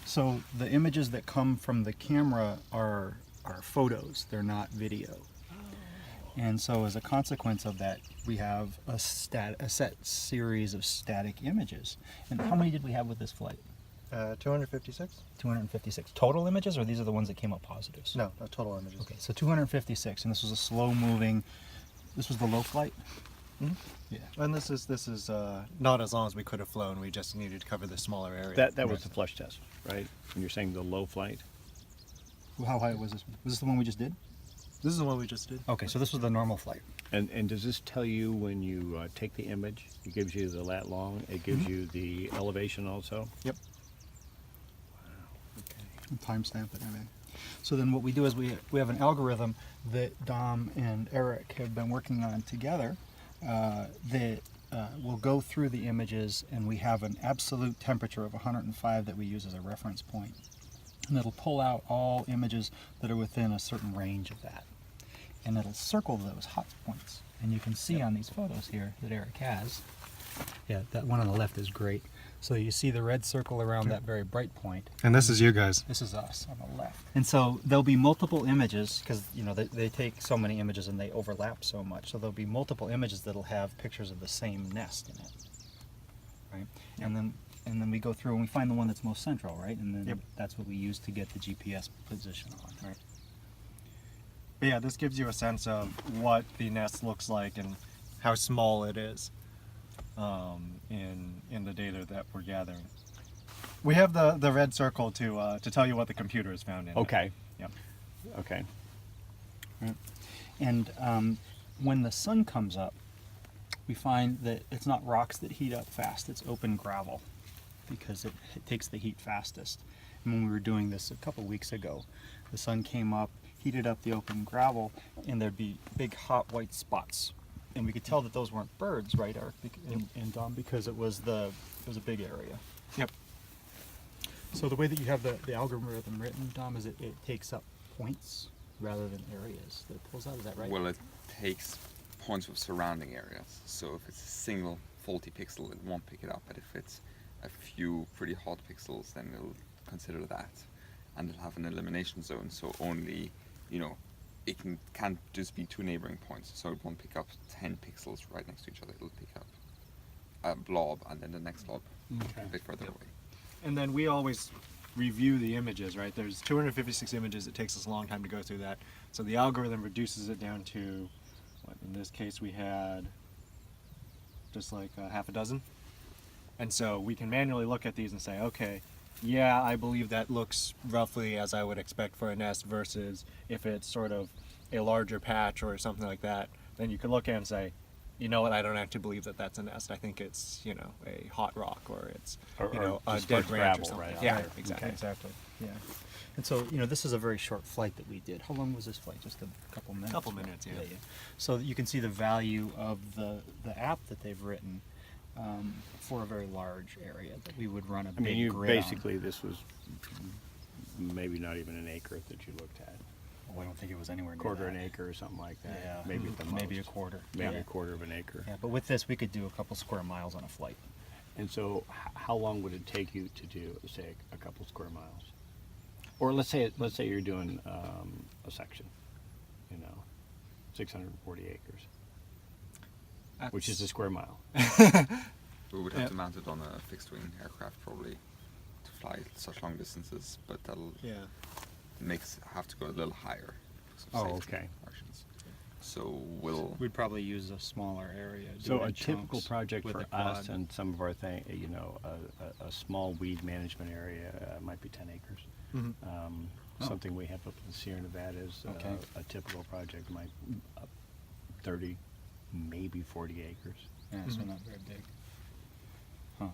So the images that come from the camera are photos, they're not video. And so as a consequence of that, we have a set series of static images. And how many did we have with this flight? 256? 256 total images, or these are the ones that came up positives? No, total images. Okay, so 256, and this was a slow moving, this was the low flight? Mm-hmm. Yeah. And this is not as long as we could have flown. We just needed to cover the smaller area. That was the flush test, right? And you're saying the low flight? Well, how high was this? Was this the one we just did? This is the one we just did. Okay, so this was the normal flight. And does this tell you when you take the image, it gives you the lat long, it gives you the elevation also? Yep. Wow, okay. And timestamp and everything. So then what we do is we have an algorithm that Dom and Eric have been working on together that will go through the images, and we have an absolute temperature of 105 that we use as a reference point. And it'll pull out all images that are within a certain range of that. And it'll circle those hot points. And you can see on these photos here that Eric has, yeah, that one on the left is great. So you see the red circle around that very bright point. And this is you guys. This is us on the left. And so there'll be multiple images, because you know they take so many images and they overlap so much. So there'll be multiple images that'll have pictures of the same nest in it, right? And then we go through and we find the one that's most central, right? And then that's what we use to get the GPS position on, right? But yeah, this gives you a sense of what the nest looks like and how small it is in the data that we're gathering. We have the red circle to tell you what the computer has found in it. Okay. Yep. Okay. Right. And when the sun comes up, we find that it's not rocks that heat up fast, it's open gravel, because it takes the heat fastest. And when we were doing this a couple weeks ago, the sun came up, heated up the open gravel, and there'd be big hot white spots. And we could tell that those weren't birds, right, Eric and Dom, because it was a big area. Yep. So the way that you have the algorithm written, Dom, is it takes up points rather than areas that it pulls out. Is that right? Well, it takes points of surrounding areas. So if it's a single faulty pixel, it won't pick it up. But if it's a few pretty hot pixels, then it'll consider that, and it'll have an elimination zone. So only, it can't just be two neighboring points. So it won't pick up 10 pixels right next to each other. It'll pick up a blob and then the next blob a bit further away. And then we always review the images, right? There's 256 images. It takes us a long time to go through that. So the algorithm reduces it down to, in this case we had just like half a dozen. And so we can manually look at these and say, okay, yeah, I believe that looks roughly as I would expect for a nest, versus if it's sort of a larger patch or something like that, then you could look at it and say, you know what, I don't actually believe that that's a nest. I think it's, a hot rock, or it's, a dead branch or something. Right? Yeah, Right. exactly. Okay. Exactly. Yeah. And so, this is a very short flight that we did. How long was this flight? Just a couple minutes? Couple minutes, yeah. So you can see the value of the app that they've written for a very large area that we would run a big I mean, grid on. basically this was maybe not even an acre that you looked at. Oh, I don't think it was anywhere near Quarter that. an acre or something like that. Yeah. Maybe at the most. Maybe a quarter. Maybe Yeah. a quarter of an acre. Yeah, but with this, we could do a couple square miles on a flight. And so, how long would it take you to do, say, a couple square miles? Or let's say you're doing a section, 640 acres, which is a square mile. We would have to mount it on a fixed-wing aircraft probably to fly such long distances, but that'll have to go a little higher. Oh, okay. Margins. So We'd probably use a smaller area. do So it in a typical chunks project with for a quad. us and some of our a small weed management area might be 10 acres. Mm-hmm. Something we have up in Sierra Nevada is Okay. a typical project might 30, maybe 40 acres. Yeah, so not very big. Huh.